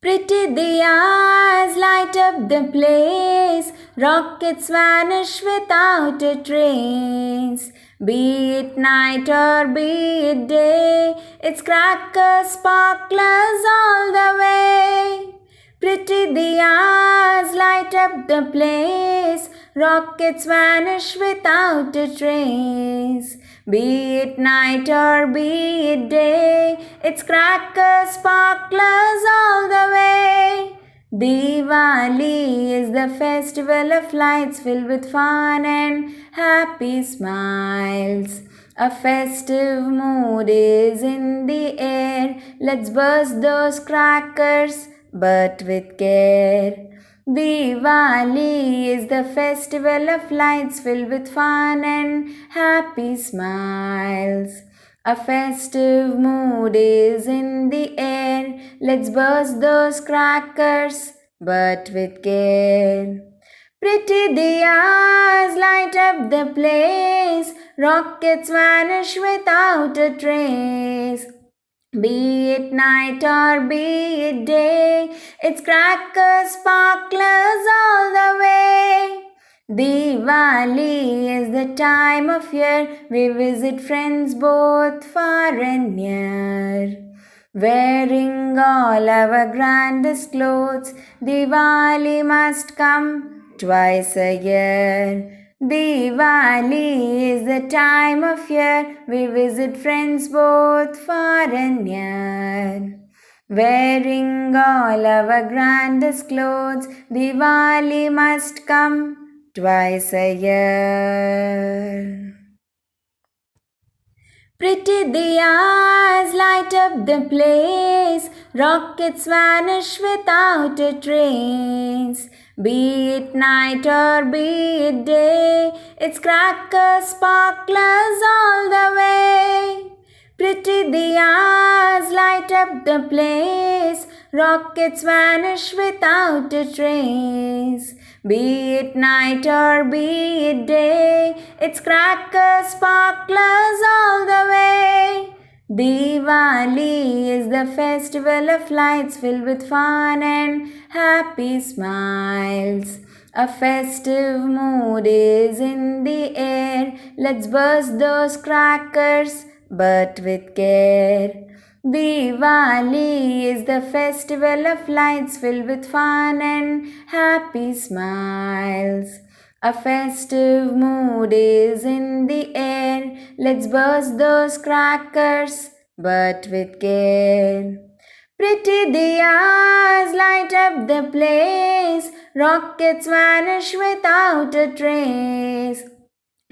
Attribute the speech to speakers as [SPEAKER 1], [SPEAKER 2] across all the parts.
[SPEAKER 1] Pretty diyas light up the place, rockets vanish without a trace. Be it night or be it day, it's crackers, sparklers all the way. Pretty diyas light up the place, rockets vanish without a trace. Be it night or be it day, it's crackers, sparklers all the way. Diwali is the festival of lights filled with fun and happy smiles. A festive mood is in the air. Let's burst those crackers, but with care. Diwali is the festival of lights filled with fun and happy smiles. A festive mood is in the air. Let's burst those crackers, but with care. Pretty diyas light up the place. Rockets vanish without a trace. Be it night or be it day, it's crackers, sparklers all the way. Diwali is the time of year we visit friends both far and near. Wearing all our grandest clothes, Diwali must come twice a year. Diwali is the time of year we visit friends both far and near. Wearing all our grandest clothes, Diwali must come twice a year. Pretty diyas light up the place, rockets vanish without a trace. Be it night or be it day, it's crackers, sparklers all the way. Pretty diyas light up the place, rockets vanish without a trace. Be it night or be it day, it's crackers, sparklers all the way. Diwali is the festival of lights filled with fun and happy smiles. A festive mood is in the air. Let's burst those crackers, but with care. Diwali is the festival of lights filled with fun and happy smiles. A festive mood is in the air. Let's burst those crackers, but with care. Pretty diyas light up the place. Rockets vanish without a trace.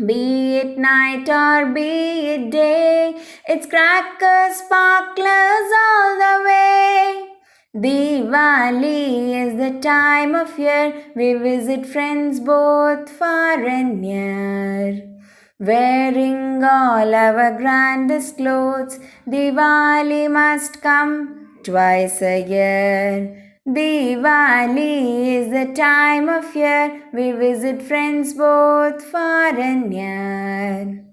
[SPEAKER 1] Be it night or be it day, it's crackers, sparklers all the way. Diwali is the time of year we visit friends both far and near. Wearing all our grandest clothes, Diwali must come twice a year. Diwali is the time of year we visit friends both far and near.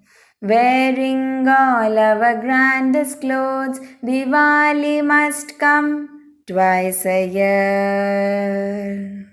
[SPEAKER 1] Wearing all our grandest clothes, Diwali must come twice a year.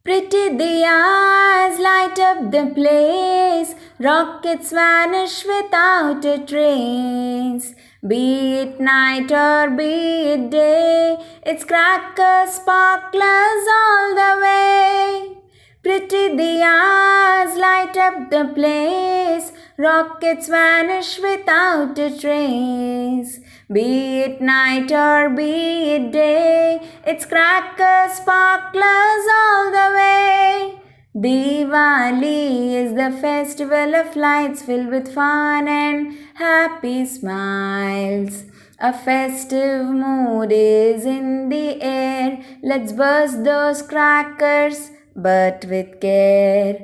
[SPEAKER 1] Pretty diyas light up the place, rockets vanish without a trace. Be it night or be it day, it's crackers, sparklers all the way. Pretty diyas light up the place, rockets vanish without a trace. Be it night or be it day, it's crackers, sparklers all the way. Diwali is the festival of lights filled with fun and happy smiles. A festive mood is in the air. Let's burst those crackers, but with care.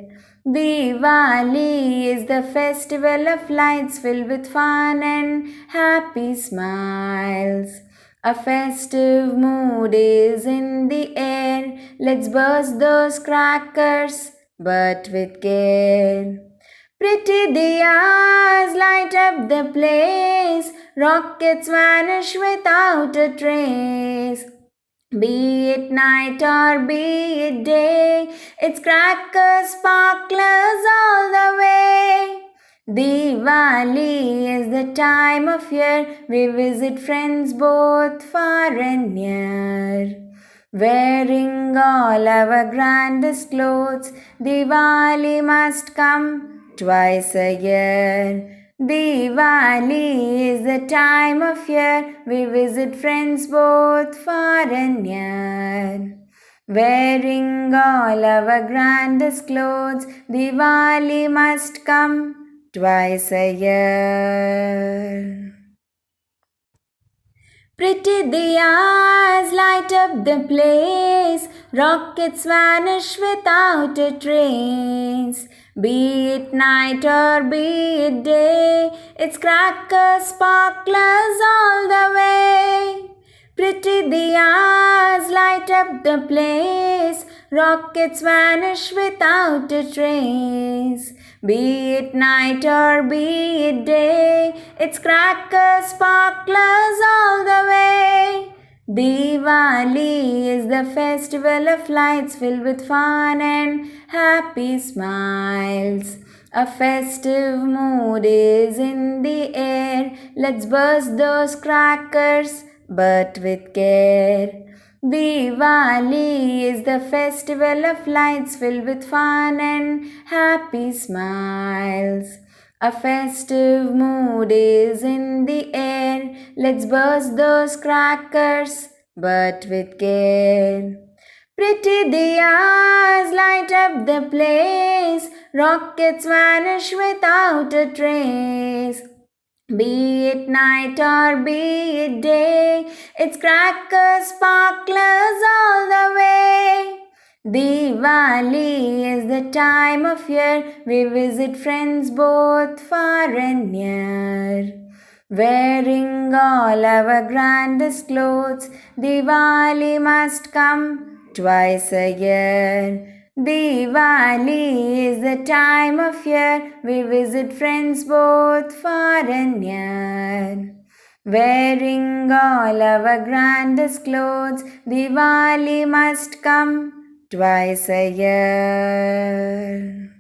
[SPEAKER 1] Diwali is the festival of lights filled with fun and happy smiles. A festive mood is in the air. Let's burst those crackers, but with care. Pretty diyas light up the place, rockets vanish without a trace. Be it night or be it day, it's crackers, sparklers all the way. Diwali is the time of year we visit friends both far and near. Wearing all our grandest clothes, Diwali must come twice a year. Diwali is the time of year we visit friends both far and near. Wearing all our grandest clothes, Diwali must come twice a year. Pretty diyas light up the place, rockets vanish without a trace. Be it night or be it day, it's crackers, sparklers all the way. Pretty diyas light up the place, rockets vanish without a trace. Be it night or be it day, it's crackers, sparklers all the way. Diwali is the festival of lights filled with fun and happy smiles. A festive mood is in the air. Let's burst those crackers, but with care. Diwali is the festival of lights filled with fun and happy smiles. A festive mood is in the air. Let's burst those crackers, but with care. Pretty diyas light up the place, rockets vanish without a trace. Be it night or be it day, it's crackers, sparklers all the way. Diwali is the time of year we visit friends both far and near. Wearing all our grandest clothes, Diwali must come twice a year. Diwali is the time of year we visit friends both far and near. Wearing all our grandest clothes, Diwali must come twice a year.